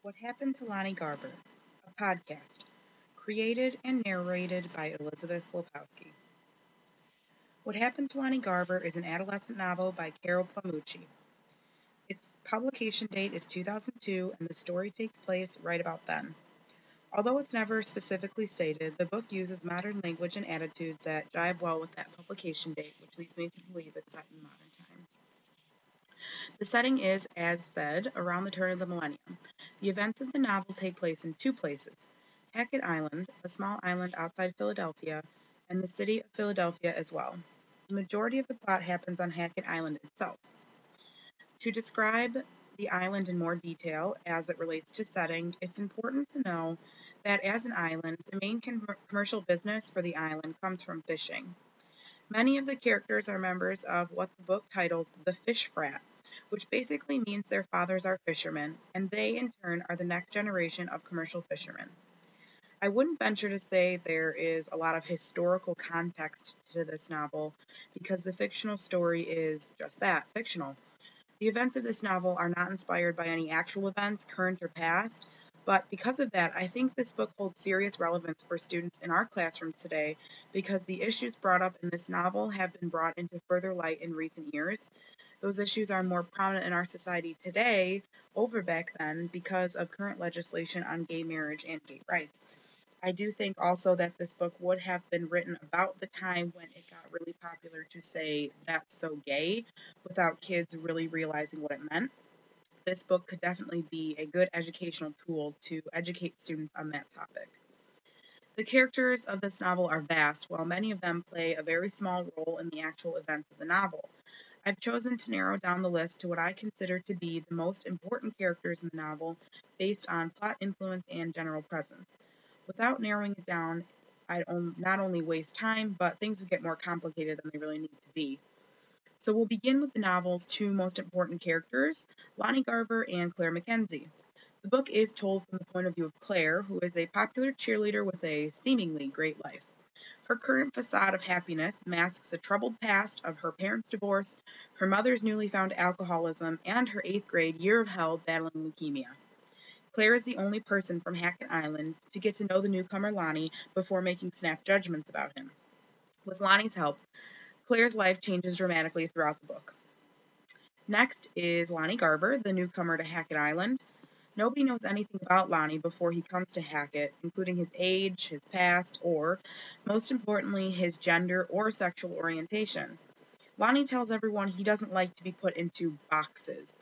What Happened to Lani Garver, a podcast, created and narrated by Elizabeth Lopowski. What Happened to Lani Garver is an adolescent novel by Carol Plamucci. Its publication date is 2002, and the story takes place right about then. Although it's never specifically stated, the book uses modern language and attitudes that jive well with that publication date, which leads me to believe it's set in modern times. The setting is, as said, around the turn of the millennium. The events of the novel take place in two places: Hackett Island, a small island outside Philadelphia, and the city of Philadelphia as well. The majority of the plot happens on Hackett Island itself. To describe the island in more detail as it relates to setting, it's important to know that as an island, the main commercial business for the island comes from fishing. Many of the characters are members of what the book titles the Fish Frat, which basically means their fathers are fishermen, and they in turn are the next generation of commercial fishermen. I wouldn't venture to say there is a lot of historical context to this novel, because the fictional story is just that, fictional. The events of this novel are not inspired by any actual events, current or past, but because of that, I think this book holds serious relevance for students in our classrooms today, because the issues brought up in this novel have been brought into further light in recent years. Those issues are more prominent in our society today over back then because of current legislation on gay marriage and gay rights. I do think also that this book would have been written about the time when it got really popular to say "that's so gay" without kids really realizing what it meant. This book could definitely be a good educational tool to educate students on that topic. The characters of this novel are vast, while many of them play a very small role in the actual events of the novel. I've chosen to narrow down the list to what I consider to be the most important characters in the novel based on plot influence and general presence. Without narrowing it down, not only waste time, but things would get more complicated than they really need to be. So we'll begin with the novel's two most important characters, Lani Garver and Claire Mackenzie. The book is told from the point of view of Claire, who is a popular cheerleader with a seemingly great life. Her current facade of happiness masks a troubled past of her parents' divorce, her mother's newly found alcoholism, and her 8th grade year of hell battling leukemia. Claire is the only person from Hackett Island to get to know the newcomer Lani before making snap judgments about him. With Lani's help, Claire's life changes dramatically throughout the book. Next is Lani Garver, the newcomer to Hackett Island. Nobody knows anything about Lani before he comes to Hackett, including his age, his past, or, most importantly, his gender or sexual orientation. Lani tells everyone he doesn't like to be put into boxes,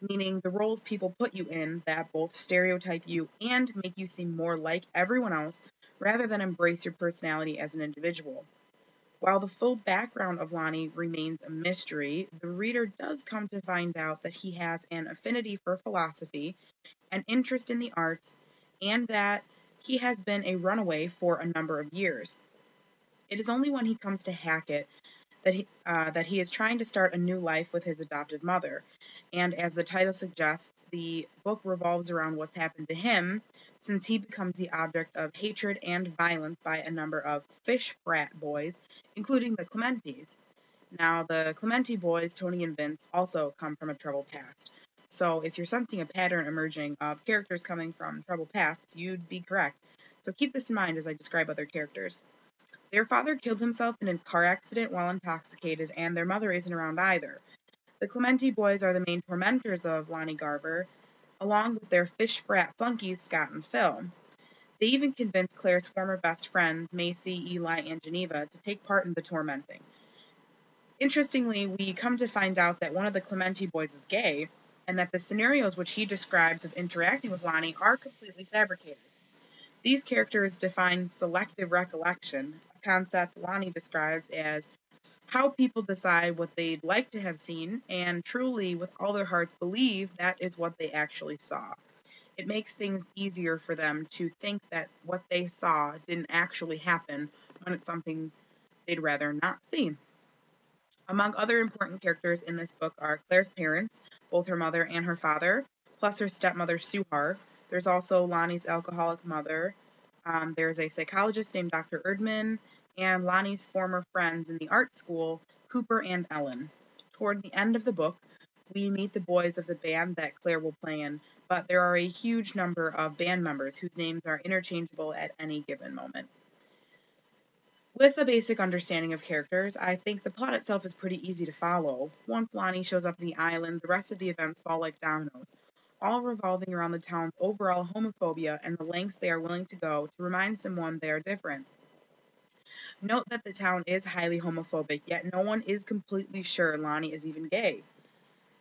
meaning the roles people put you in that both stereotype you and make you seem more like everyone else, rather than embrace your personality as an individual. While the full background of Lani remains a mystery, the reader does come to find out that he has an affinity for philosophy, an interest in the arts, and that he has been a runaway for a number of years. It is only when he comes to Hackett that he is trying to start a new life with his adopted mother. And as the title suggests, the book revolves around what's happened to him, since he becomes the object of hatred and violence by a number of fish frat boys, including the Clementes. Now, the Clementi boys, Tony and Vince, also come from a troubled past. So if you're sensing a pattern emerging of characters coming from troubled pasts, you'd be correct. So keep this in mind as I describe other characters. Their father killed himself in a car accident while intoxicated, and their mother isn't around either. The Clementi boys are the main tormentors of Lani Garver, along with their fish frat flunkies Scott and Phil. They even convince Claire's former best friends, Macy, Eli, and Geneva, to take part in the tormenting. Interestingly, we come to find out that one of the Clementi boys is gay, and that the scenarios which he describes of interacting with Lani are completely fabricated. These characters define selective recollection, a concept Lani describes as how people decide what they'd like to have seen and truly, with all their hearts, believe that is what they actually saw. It makes things easier for them to think that what they saw didn't actually happen when it's something they'd rather not see. Among other important characters in this book are Claire's parents, both her mother and her father, plus her stepmother Suhar. There's also Lani's alcoholic mother. There's a psychologist named Dr. Erdman, and Lani's former friends in the art school, Cooper and Ellen. Toward the end of the book, we meet the boys of the band that Claire will play in, but there are a huge number of band members whose names are interchangeable at any given moment. With a basic understanding of characters, I think the plot itself is pretty easy to follow. Once Lani shows up on the island, the rest of the events fall like dominoes, all revolving around the town's overall homophobia and the lengths they are willing to go to remind someone they are different. Note that the town is highly homophobic, yet no one is completely sure Lani is even gay.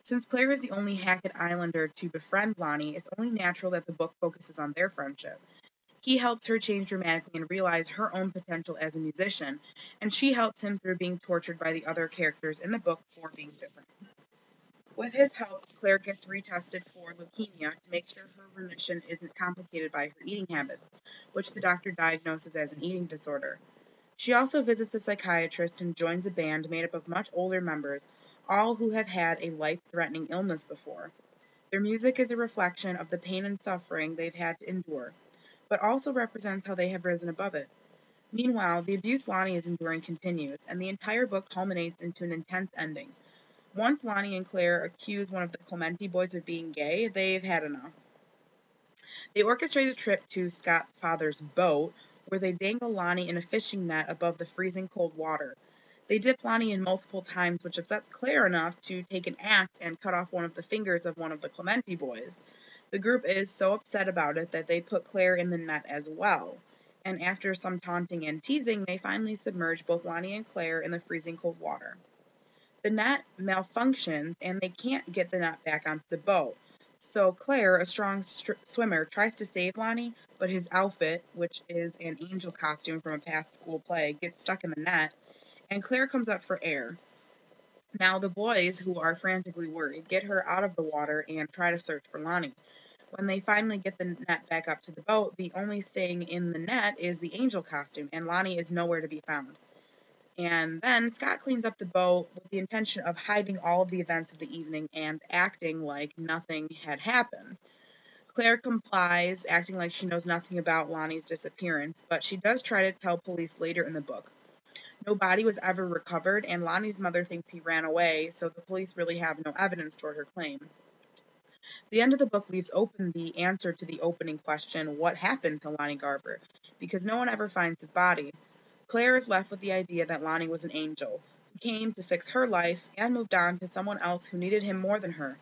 Since Claire is the only Hackett Islander to befriend Lani, it's only natural that the book focuses on their friendship. He helps her change dramatically and realize her own potential as a musician, and she helps him through being tortured by the other characters in the book for being different. With his help, Claire gets retested for leukemia to make sure her remission isn't complicated by her eating habits, which the doctor diagnoses as an eating disorder. She also visits a psychiatrist and joins a band made up of much older members, all who have had a life-threatening illness before. Their music is a reflection of the pain and suffering they've had to endure, but also represents how they have risen above it. Meanwhile, the abuse Lani is enduring continues, and the entire book culminates into an intense ending. Once Lani and Claire accuse one of the Clementi boys of being gay, they've had enough. They orchestrate a trip to Scott's father's boat, where they dangle Lani in a fishing net above the freezing cold water. They dip Lani in multiple times, which upsets Claire enough to take an axe and cut off one of the fingers of one of the Clementi boys. The group is so upset about it that they put Claire in the net as well. And after some taunting and teasing, they finally submerge both Lani and Claire in the freezing cold water. The net malfunctions, and they can't get the net back onto the boat. So Claire, a strong swimmer, tries to save Lani, but his outfit, which is an angel costume from a past school play, gets stuck in the net, and Claire comes up for air. Now the boys, who are frantically worried, get her out of the water and try to search for Lani. When they finally get the net back up to the boat, the only thing in the net is the angel costume, and Lani is nowhere to be found. And then Scott cleans up the boat with the intention of hiding all of the events of the evening and acting like nothing had happened. Claire complies, acting like she knows nothing about Lani's disappearance, but she does try to tell police later in the book. No body was ever recovered, and Lani's mother thinks he ran away, so the police really have no evidence toward her claim. The end of the book leaves open the answer to the opening question, what happened to Lani Garver? Because no one ever finds his body. Claire is left with the idea that Lani was an angel, who came to fix her life and moved on to someone else who needed him more than her.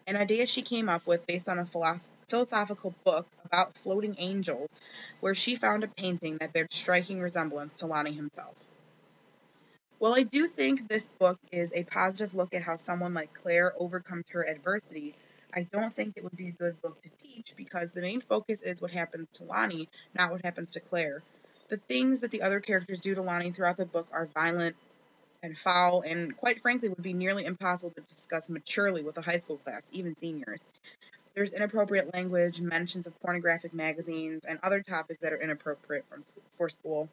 An idea she came up with based on a philosophical book about floating angels, where she found a painting that bears striking resemblance to Lani himself. While I do think this book is a positive look at how someone like Claire overcomes her adversity, I don't think it would be a good book to teach because the main focus is what happens to Lani, not what happens to Claire. The things that the other characters do to Lani throughout the book are violent and foul, and quite frankly would be nearly impossible to discuss maturely with a high school class, even seniors. There's inappropriate language, mentions of pornographic magazines, and other topics that are inappropriate for school.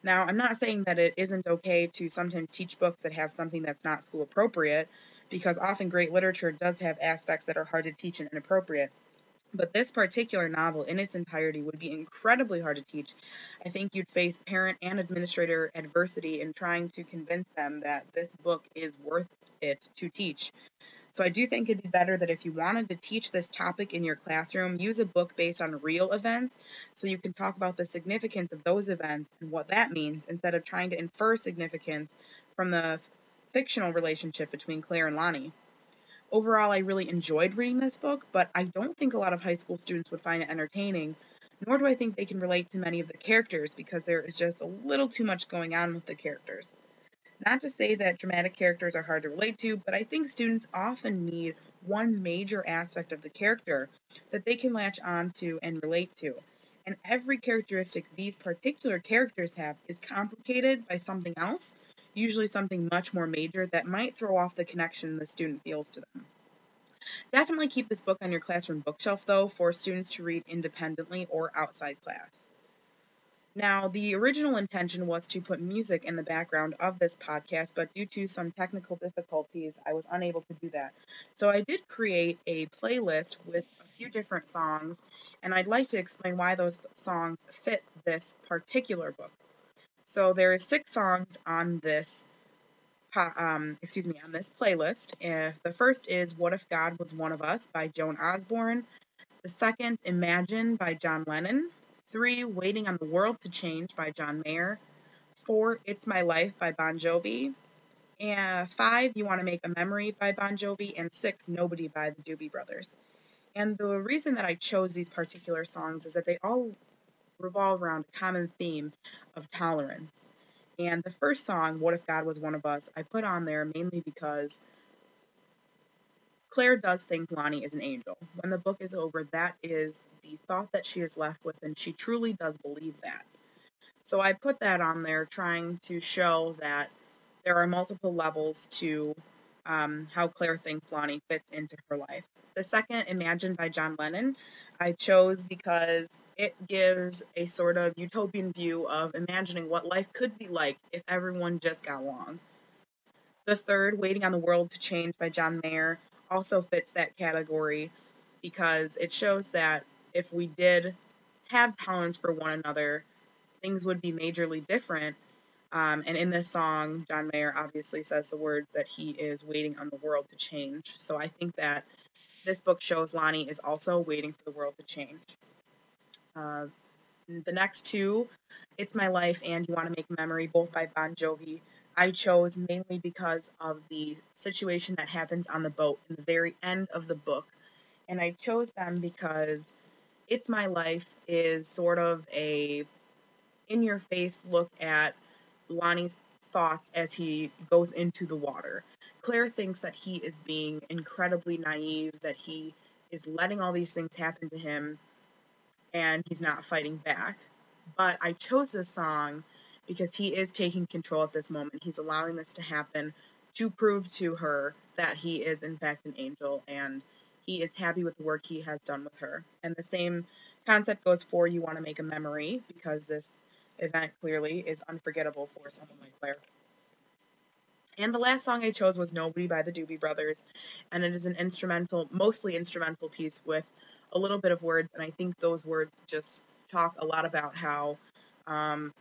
Now, I'm not saying that it isn't okay to sometimes teach books that have something that's not school appropriate, because often great literature does have aspects that are hard to teach and inappropriate. But this particular novel in its entirety would be incredibly hard to teach. I think you'd face parent and administrator adversity in trying to convince them that this book is worth it to teach. So I do think it'd be better that if you wanted to teach this topic in your classroom, use a book based on real events so you can talk about the significance of those events and what that means instead of trying to infer significance from the fictional relationship between Claire and Lani. Overall, I really enjoyed reading this book, but I don't think a lot of high school students would find it entertaining, nor do I think they can relate to many of the characters because there is just a little too much going on with the characters. Not to say that dramatic characters are hard to relate to, but I think students often need one major aspect of the character that they can latch on to and relate to. And every characteristic these particular characters have is complicated by something else, usually something much more major that might throw off the connection the student feels to them. Definitely keep this book on your classroom bookshelf, though, for students to read independently or outside class. Now, the original intention was to put music in the background of this podcast, but due to some technical difficulties, I was unable to do that. So I did create a playlist with a few different songs, and I'd like to explain why those songs fit this particular book. So there are 6 songs on this on this playlist. The first is "What If God Was One of Us" by Joan Osborne. The second, "Imagine" by John Lennon. 3, "Waiting on the World to Change" by John Mayer. 4, "It's My Life" by Bon Jovi. And 5, "You Want to Make a Memory" by Bon Jovi. And 6, "Nobody" by the Doobie Brothers. And the reason that I chose these particular songs is that they all revolve around a common theme of tolerance. And the first song, "What If God Was One of Us," I put on there mainly because Claire does think Lani is an angel. When the book is over, that is the thought that she is left with, and she truly does believe that. So I put that on there trying to show that there are multiple levels to how Claire thinks Lani fits into her life. The second, "Imagine" by John Lennon, I chose because it gives a sort of utopian view of imagining what life could be like if everyone just got along. The third, "Waiting on the World to Change" by John Mayer, also fits that category because it shows that if we did have tolerance for one another, things would be majorly different. And in this song, John Mayer obviously says the words that he is waiting on the world to change. So I think that this book shows Lani is also waiting for the world to change. Uh, the next two, "It's My Life" and "You Want to Make a Memory," both by Bon Jovi, I chose mainly because of the situation that happens on the boat in the very end of the book. And I chose them because "It's My Life" is sort of a in-your-face look at Lonnie's thoughts as he goes into the water. Claire thinks that he is being incredibly naive, that he is letting all these things happen to him, and he's not fighting back. But I chose this song because he is taking control at this moment. He's allowing this to happen to prove to her that he is, in fact, an angel, and he is happy with the work he has done with her. And the same concept goes for "You Want to Make a Memory," because this event clearly is unforgettable for someone like Claire. And the last song I chose was "Nobody" by the Doobie Brothers, and it is an instrumental, mostly instrumental piece with a little bit of words, and I think those words just talk a lot about how um,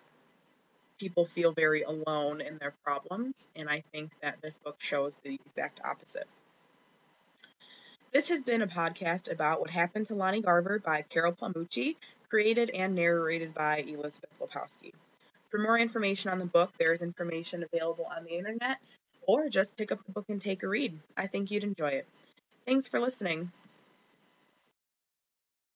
people feel very alone in their problems, and I think that this book shows the exact opposite. This has been a podcast about What Happened to Lani Garver by Carol Plamucci, created and narrated by Elizabeth Lopowski. For more information on the book, there is information available on the internet, or just pick up the book and take a read. I think you'd enjoy it. Thanks for listening.